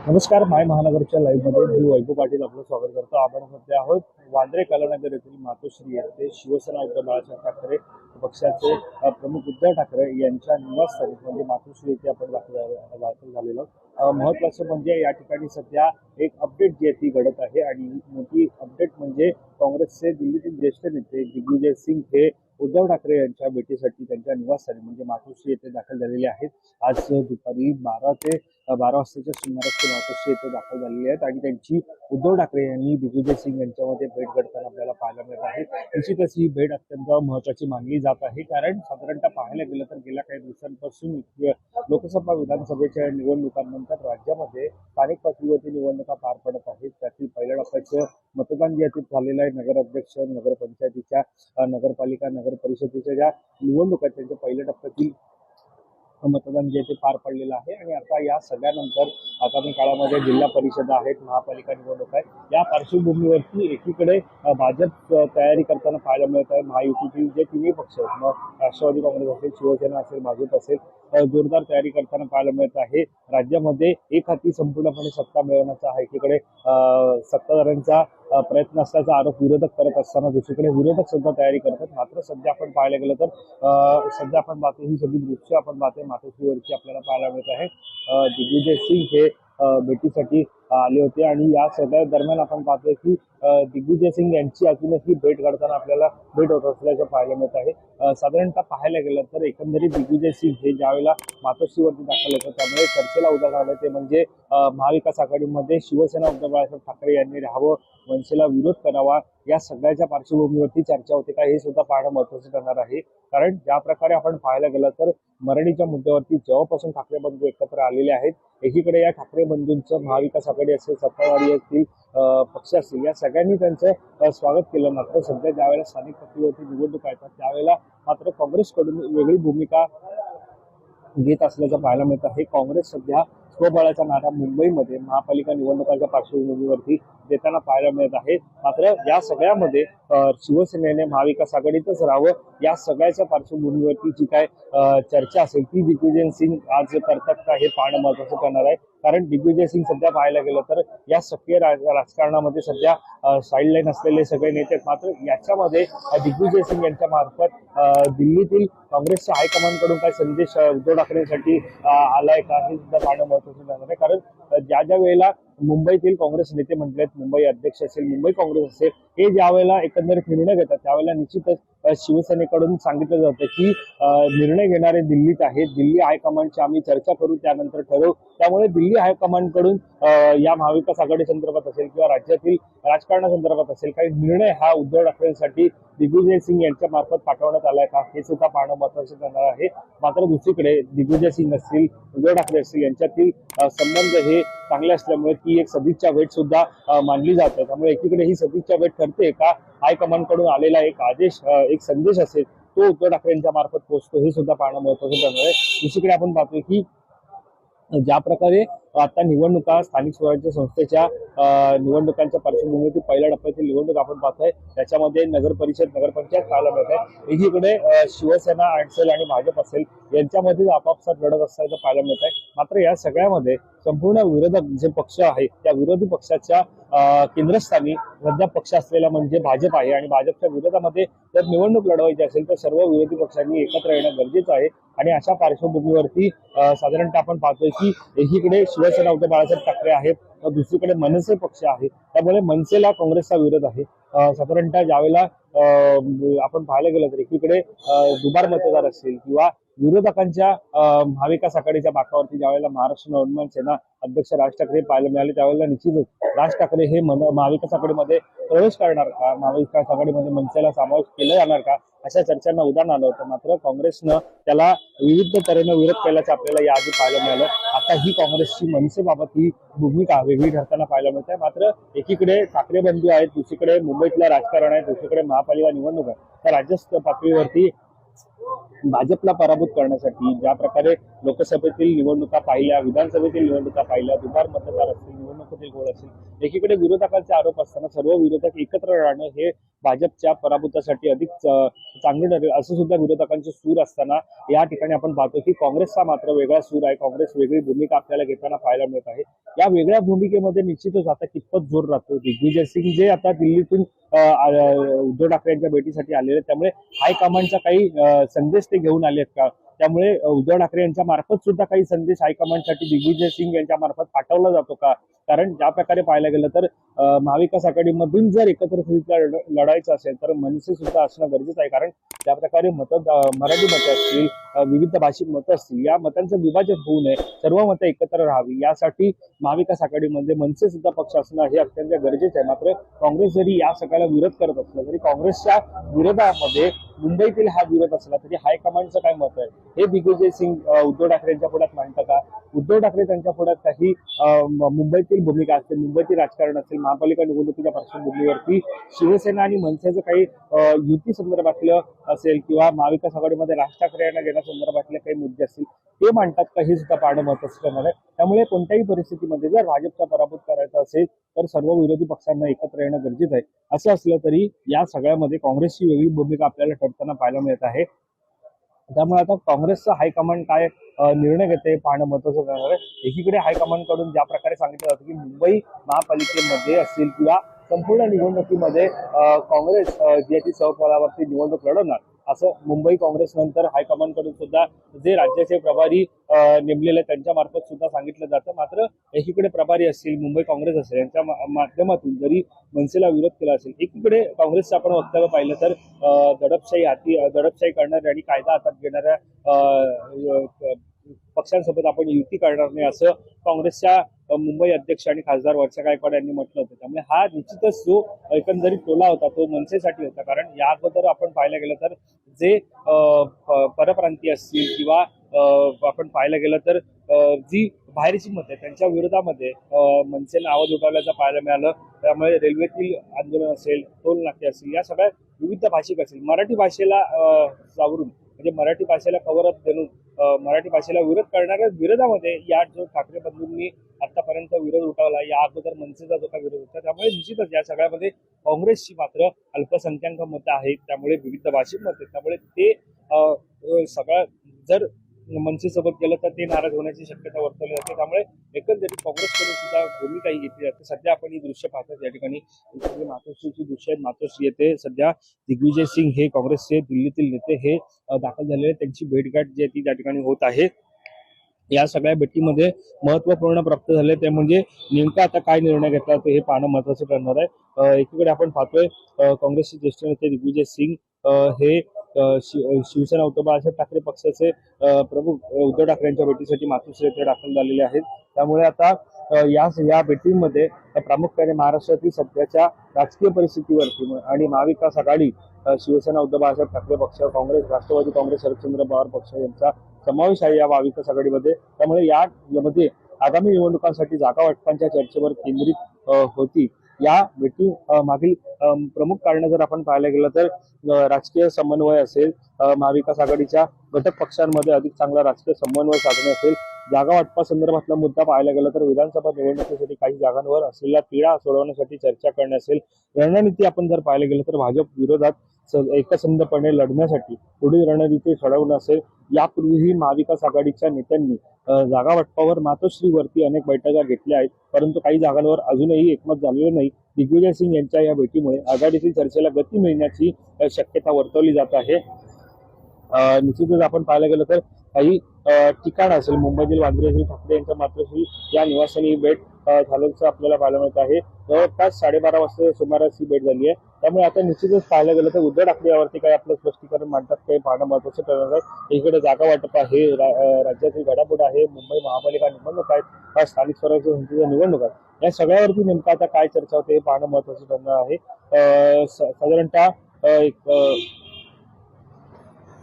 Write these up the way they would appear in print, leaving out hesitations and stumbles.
नमस्कार. माय महानगरच्या लाईव्ह मध्ये मी वैभव पाटील आपलं स्वागत करतो. आपण सध्या आहोत वांद्रे कलानगर येथील मातोश्री येथे शिवसेना उद्धव बाळासाहेब ठाकरे पक्षाचे प्रमुख उद्धव ठाकरे यांच्या निवासस्थानी म्हणजे मातोश्री येथे आपण दाखल झालेलो आहोत. महत्वाचं म्हणजे या ठिकाणी सध्या एक अपडेट जी आहे ती घडत आहे आणि मोठी अपडेट म्हणजे काँग्रेसचे दिल्लीतील ज्येष्ठ नेते दिग्विजय सिंग हे उद्धव ठाकरे यांच्या भेटीसाठी त्यांच्या निवासस्थानी म्हणजे मातोश्री येथे दाखल झालेले आहेत. आज दुपारी 12 वाजताच्या सुमारास ते मातोश्री येथे दाखल झालेले आहेत आणि त्यांची उद्धव ठाकरे यांनी दिग्विजय सिंग यांच्यामध्ये भेट घडताना आपल्याला पाहायला मिळत आहे. निश्चितच ही भेट अत्यंत महत्वाची मानली जात आहे, कारण साधारणतः पाहायला गेलं तर गेल्या काही दिवसांपासून लोकसभा विधानसभेच्या निवडणुकांनंतर राज्यामध्ये स्थानिक पातळीवरती निवडणुका पार पडत आहेत. त्यातील पहिल्या टप्प्याचं मतदान जे झालेलं आहे नगराध्यक्ष, नगरपंचायतीच्या, नगरपालिका, नगर परिषदेच्या ज्या निवडणुका आहेत त्यांच्या पहिल्या टप्प्यातील मतदान जे ते पार पडलेलं आहे आणि आता या सगळ्यानंतर आगामी काळामध्ये जिल्हा परिषद आहेत, महापालिका निवडणूक आहे. या पार्श्वभूमीवरती एकीकडे भाजप तयारी करताना पाहायला मिळत आहे. महायुतीतील जे तिन्ही पक्ष आहेत, मग राष्ट्रवादी काँग्रेस असेल, शिवसेना असेल, भाजप असेल, जोरदार तयारी करताना पाहायला मिळत आहे. राज्यामध्ये एक हाती संपूर्णपणे सत्ता मिळवण्याचा आहे. एकीकडे सत्ताधाऱ्यांचा प्रयत्न असल्याचा आरोप विरोधक करत असताना दुसरीकडे विरोधक सुद्धा तयारी करतात. मात्र सध्या आपण पाहायला गेलं तर सध्या आपण पाहतो ही सगळी दृश्य आपण पाहतोय मातोश्रीवरची आपल्याला पाहायला मिळत आहे. दिग्विजय सिंग हे भेटीसाठी आले होते आणि या सगळ्या दरम्यान आपण पाहतोय की दिग्विजय सिंग यांची अजूनही भेट घडताना आपल्याला भेट होत असल्याचं पाहायला मिळत आहे. साधारणतः पाहायला गेलं तर एकंदरीत दिग्विजय सिंग हे ज्यावेळेला मातोश्रीवरती दाखल होतं त्यामुळे चर्चेला उदाहरण आलं ते म्हणजे महाविकास आघाडीमध्ये शिवसेना उद्धव बाळासाहेब ठाकरे यांनी राहावं, मनसेला विरोध करावा, या सगळ्याच्या पार्श्वभूमीवरती चर्चा होते का हे सुद्धा पाहणं महत्त्वाचं ठरणार आहे. कारण ज्या प्रकारे आपण पाहायला गेलं तर मराठीच्या मुद्द्यावरती जेव्हापासून ठाकरे बंधू एकत्र आलेले आहेत, एकीकडे या ठाकरे बंधूंचं महाविकास आघाडी असेल, सत्ताधारी असतील, पक्ष असतील, या सगळ्यांनी त्यांचं स्वागत केलं. मात्र सध्या ज्यावेळेला स्थानिक पातळीवरती निवडणुका येतात त्यावेळेला मात्र काँग्रेसकडून वेगळी भूमिका घेत असल्याचं पाहायला मिळत आहे. काँग्रेस सध्या स्वबळाचा नारा मुंबईमध्ये महापालिका निवडणुकांच्या पार्श्वभूमीवरती देताना पाहायला मिळत आहे. मात्र या सगळ्यामध्ये शिवसेनेने महाविकास आघाडीतच राहावं या सगळ्याच्या पार्श्वभूमीवरती जी काय चर्चा असेल ती दिग्विजय सिंग आज करतात का हे पाहणं महत्त्वाचं करणार आहे. कारण दिग्विजय सिंग सध्या पाहायला गेलं तर या सक्रिय राजकारणामध्ये सध्या साईडलाईन असलेले सगळे नेते, मात्र याच्यामध्ये दिग्विजय सिंग यांच्या मार्फत दिल्लीतील काँग्रेसच्या हायकमांडकडून काय संदेश उद्धव ठाकरेंसाठी आलाय का हे सुद्धा पाहणं महत्त्वाचं ठरणार आहे. कारण ज्या वेळेला मुंबईतील काँग्रेस नेते म्हटलेत, मुंबई अध्यक्ष असेल, मुंबई काँग्रेस असेल, हे ज्या वेळेला एकंदरीत निर्णय घेतात त्यावेळेला निश्चितच शिवसेनेकडून सांगितलं जातं की निर्णय घेणारे दिल्लीत आहेत, दिल्ली हायकमांडची आम्ही चर्चा करू, त्यानंतर ठरवू. त्यामुळे दिल्ली हायकमांडकडून या महाविकास आघाडी संदर्भात असेल किंवा राज्यातील राजकारणासंदर्भात असेल काही निर्णय हा उद्धव ठाकरेंसाठी दिग्विजय सिंग यांच्या मार्फत पाठवण्यात आलाय का हे सुद्धा पाहणं महत्त्वाचं ठरणार आहे. मात्र दुसरीकडे दिग्विजय सिंग असतील, उद्धव ठाकरे असतील यांच्यातील संबंध हे चांगले असल्यामुळे ती एक सदिच्छा भेट सुद्धा मानली जाते. त्यामुळे एकीकडे ही सदिच्छा भेट ठरते का हायकमांड कडून आलेला एक आदेश, एक संदेश असेल तो उद्धव ठाकरे यांच्या मार्फत पोहोचतो हे सुद्धा पाहणं महत्त्वाचं ठरणार आहे. दुसरीकडे आपण पाहतोय की ज्या प्रकारे आता निवडणुका स्थानिक स्वराज्य संस्थेच्या निवडणुकांच्या पार्श्वभूमीवरती पहिल्या टप्प्यातील निवडणूक आपण पाहतोय त्याच्यामध्ये नगर परिषद, नगरपंचायत पाहायला मिळत आहे. एकीकडे शिवसेना असेल आणि भाजप असेल यांच्यामध्ये आपापसात लढत असल्याचं पाहायला मिळत आहे. मात्र या सगळ्यामध्ये संपूर्ण विरोधक जे पक्ष आहेत त्या विरोधी पक्षाच्या केंद्रस्थानी सध्या पक्ष असलेला म्हणजे भाजप आहे आणि भाजपच्या विरोधामध्ये जर निवडणूक लढवायची असेल तर सर्व विरोधी पक्षांनी एकत्र येणं गरजेचं आहे. आणि अशा पार्श्वभूमीवरती साधारणतः आपण पाहतोय की एकीकडे शिवसेना उद्धव बाळासाहेब ठाकरे आहेत, दुसरीकडे मनसे पक्ष आहे. त्यामुळे मनसेला काँग्रेसचा विरोध आहे. साधारणतः ज्यावेळेला आपण पाहायला गेलं तर एकीकडे दुबार मतदार असतील किंवा विरोधकांच्या महाविकास आघाडीच्या बाकावरती ज्यावेळेला महाराष्ट्र नवनिर्माण सेना अध्यक्ष राज ठाकरे पाहायला मिळाले त्यावेळेला निश्चितच राज ठाकरे हे महाविकास आघाडीमध्ये प्रवेश करणार का, महाविकास आघाडीमध्ये मनसेला समावेश केला जाणार का अशा चर्चांना उदाहरण आलं होतं. मात्र काँग्रेसनं त्याला विविध तऱ्हेनं विरोध केल्याचं आपल्याला याआधी पाहायला मिळालं. आता ही काँग्रेसची मनसेबाबत ही भूमिका वेगळी ठरताना पाहायला मिळते. मात्र एकीकडे ठाकरे बंधू आहेत, दुसरीकडे मुंबईतलं राजकारण आहे, दुसरीकडे महापालिका निवडणूक आहे. तर राज्य पातळीवरती भाजपला पराभूत करण्यासाठी ज्या प्रकारे लोकसभेतील निवडणुका पाहिल्या, विधानसभेतील निवडणुका पाहिल्या, दुबार मतदार असतील, निवडणुकीतील गोळ असतील, एकीकडे विरोधकांचे आरोप असताना सर्व विरोधक एकत्र राहणं हे भाजपच्या पराभूतासाठी अधिक चांगलं ठरेल असं सुद्धा विरोधकांचे सूर असताना या ठिकाणी आपण पाहतो की काँग्रेसचा मात्र वेगळा सूर आहे. काँग्रेस वेगळी भूमिका आपल्याला घेताना पाहायला मिळत आहे. या वेगळ्या भूमिकेमध्ये निश्चितच आता कितपत जोर राहतो. दिग्विजय सिंग जे आता दिल्लीतून उद्धव ठाकरे यांच्या भेटीसाठी आलेले, त्यामुळे हायकमांडचा काही संदेश ते घेऊन आलेत का, त्यामुळे उद्धव ठाकरे यांच्या मार्फत सुद्धा काही संदेश हायकमांडसाठी दिग्विजय सिंग यांच्या मार्फत पाठवला जातो का? कारण ज्या प्रकारे पाहायला गेलं तर महाविकास आघाडीमधून जर एकत्रित लढायचं असेल तर मनसे सुद्धा असणं गरजेचं आहे. कारण ज्या प्रकारे मराठी मतं असतील, विविध भाषिक मतं असतील, या मतांचं विभाजन होऊ नये, सर्व मतं एकत्र राहावी यासाठी महाविकास आघाडीमध्ये मनसे सुद्धा पक्ष असणं हे अत्यंत गरजेचं आहे. मात्र काँग्रेस जरी या सगळ्याला विरोध करत असला तरी काँग्रेसच्या विरोधामध्ये मुंबईतील हा विरोध असला तरी हायकमांडचं काय मत आहे हे दिग्विजय सिंग उद्धव ठाकरे यांच्या पुढ्यात मांडतं का? उद्धव ठाकरे त्यांच्या पुढ्यात काही मुंबईतील भूमिका असेल, मुंबईतील राजकारण असेल, महापालिका निवडणुकीच्या पार्श्वभूमीवरती शिवसेना आणि मनसेचं काही युती संदर्भातलं असेल किंवा महाविकास आघाडीमध्ये राज ठाकरे यांना घेण्यासंदर्भातले काही मुद्दे असतील ते मांडतात का, हे सुद्धा पाहणं महत्त्वाचं ठरणार आहे. त्यामुळे कोणत्याही परिस्थितीमध्ये जर भाजपचा पराभूत करायचा असेल तर सर्व विरोधी पक्षांना एकत्र येणं गरजेचं आहे. असं असलं तरी या सगळ्यामध्ये काँग्रेसची वेगळी भूमिका आपल्याला ठरताना पाहायला मिळत आहे. त्यामुळे आता काँग्रेसचं हायकमांड काय निर्णय घेते पाहणं महत्त्वाचं ठरणार आहे. एकीकडे हायकमांडकडून ज्या प्रकारे सांगितलं जातं की मुंबई महापालिकेमध्ये असतील किंवा संपूर्ण निवडणुकीमध्ये काँग्रेस जी ती सहपदावरती निवडणूक लढवणार, असं मुंबई काँग्रेस नंतर हायकमांडकडून सुद्धा जे राज्याचे प्रभारी नेमलेले त्यांच्या मार्फत सुद्धा सांगितलं जातं. मात्र एकीकडे प्रभारी असतील, मुंबई काँग्रेस असेल, यांच्या माध्यमातून जरी मनसेला विरोध केला असेल, एकीकडे काँग्रेसचं आपण वक्तव्य पाहिलं तर दडपशाही करणाऱ्या आणि कायदा हातात घेणाऱ्या पक्षांसोबत आपण युती करणार नाही असं काँग्रेसच्या मुंबई अध्यक्ष आणि खासदार वर्षा गायकवाड यांनी म्हटलं होतं. त्यामुळे हा निश्चितच जो एकंदरीत टोला होता तो मनसेसाठी होता. कारण या अगोदर आपण पाहायला गेलं तर जे परप्रांतीय असतील किंवा आपण पाहायला गेलं तर जी बाहेरची मत आहे त्यांच्या विरोधामध्ये मनसेनं आवाज उठवल्याचं पाहायला मिळालं. त्यामुळे रेल्वेतील आंदोलन असेल, टोल नाके असतील, या सगळ्या विविध भाषिक असेल, मराठी भाषेला सावरून म्हणजे मराठी भाषेला कव्हर अप देऊन मराठी भाषेला विरोध करणाऱ्या विरोधामध्ये या जो ठाकरे बंधूंनी आतापर्यंत विरोध उठवला, या अगोदर मनसेचा जो काही विरोध होता, त्यामुळे निश्चितच या सगळ्यामध्ये काँग्रेसची मात्र अल्पसंख्याक मतं आहेत. त्यामुळे विविध भाषिक मत आहेत. त्यामुळे ते सगळं जर मनसेसोबत गेलं तर ते नाराज होण्याची शक्यता वर्तवली जाते. त्यामुळे एकंदरीत काँग्रेसकडून सुद्धा भूमिका ही घेतली जाते. सध्या आपण ही दृश्य पाहतो या ठिकाणी मातोश्रीची दृश्य आहेत. मातोश्री येथे सध्या दिग्विजय सिंग हे काँग्रेसचे दिल्लीतील नेते हे दाखल झालेले, त्यांची भेटगाठ जी आहे ती त्या ठिकाणी होत आहे. या सगळ्या भेटीमध्ये महत्वपूर्ण प्राप्त झाले ते म्हणजे नेमका आता काय निर्णय घेतला ते हे पाहणं महत्वाचं ठरणार आहे. एकीकडे आपण पाहतोय काँग्रेसचे ज्येष्ठ नेते दिग्विजय सिंग हे शिवसेना उद्धव बाळासाहेब ठाकरे पक्षाचे प्रमुख उद्धव ठाकरे यांच्या भेटीसाठी मातोश्री येथे दाखल झालेले आहेत. त्यामुळे आता या भेटीमध्ये प्रामुख्याने महाराष्ट्रातील सध्याच्या राजकीय परिस्थितीवरती आणि महाविकास आघाडी, शिवसेना उद्धव बाळासाहेब ठाकरे पक्ष, काँग्रेस, राष्ट्रवादी काँग्रेस, शरदचंद्र पवार पक्ष यांचा समावेश आहे या महाविकास आघाडीमध्ये. त्यामुळे यामध्ये आगामी निवडणुकांसाठी जागा वाटपांच्या चर्चेवर केंद्रित होती. या भेटी मागील प्रमुख कारण जर आपण पाहायला गेलं तर राजकीय समन्वय असेल, महाविकास आघाडीच्या घटक पक्षांमध्ये अधिक चांगला राजकीय समन्वय साधणे असेल, जागा वाटपा संदर्भातला मुद्दा पाहायला गेला तर विधानसभा निवडणुकीसाठी काही जागांवर असलेला तिढा सोडवण्यासाठी चर्चा करणे असेल, रणनीती आपण जर पाहायला गेलं तर भाजप विरोधात एकसंधपणे लढण्यासाठी पुढील रणनीती ठरवणं असेल. यापूर्वीही महाविकास आघाडीच्या नेत्यांनी जागा वाटपावर मातोश्रीवरती अनेक बैठका घेतल्या आहेत, परंतु काही जागांवर अजूनही एकमत झालेलं नाही. दिग्विजय सिंग यांच्या या भेटीमुळे आघाडीतील चर्चेला गती मिळण्याची शक्यता वर्तवली जात आहे. निश्चितच आपण पाहायला गेलं तर काही ठिकाण असेल, मुंबईतील वांद्रे श्री ठाकरे यांच्या मातोश्री या निवासाने भेट झाल्याचं आपल्याला पाहायला मिळत आहे. जवळपास 12:30 वाजता सुमारास ही भेट झाली आहे. त्यामुळे आता निश्चितच पाहायला गेलं तर उद्धव ठाकरे यावरती काही आपलं स्पष्टीकरण मांडतात काही पाहणं महत्त्वाचं ठरणार आहे. इकडे जागा वाटप आहे, राज्यातील घडामोड आहे, मुंबई महापालिका निवडणूक आहेत, स्थानिक स्वराज्य संस्थेच्या निवडणूक आहेत, या सगळ्यावरती नेमकं आता काय चर्चा होते हे पाहणं महत्त्वाचं ठरणार आहे. साधारणतः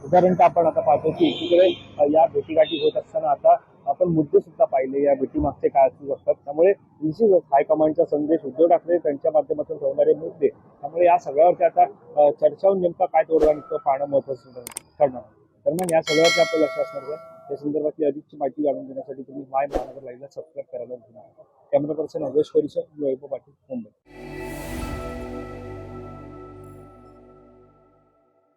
उदाहरणतः आपण आता पाहतो की एकीकडे या भेटीगाठी होत असताना आता आपण मुद्दे सुद्धा पाहिले या भेटीमागचे काय असू शकतात. त्यामुळे निश्चितच हायकमांडचा संदेश, उद्धव ठाकरे त्यांच्या माध्यमातून ठेवणारे मुद्दे, त्यामुळे या सगळ्यावरती आता चर्चावून नेमका काय तोडगा निघतो पाहणं महत्त्वाचं ठरणार. दरम्यान या सगळ्यावरती आपलं लक्ष असणार आहे. या संदर्भातली अधिकची माहिती जाणून घेण्यासाठी तुम्ही माय महानगर लाईव्हला सबस्क्राईब करायला विसरू नका. कॅमेरा पर्सन अवेश परिसर, वैभव पाटील, मुंबई.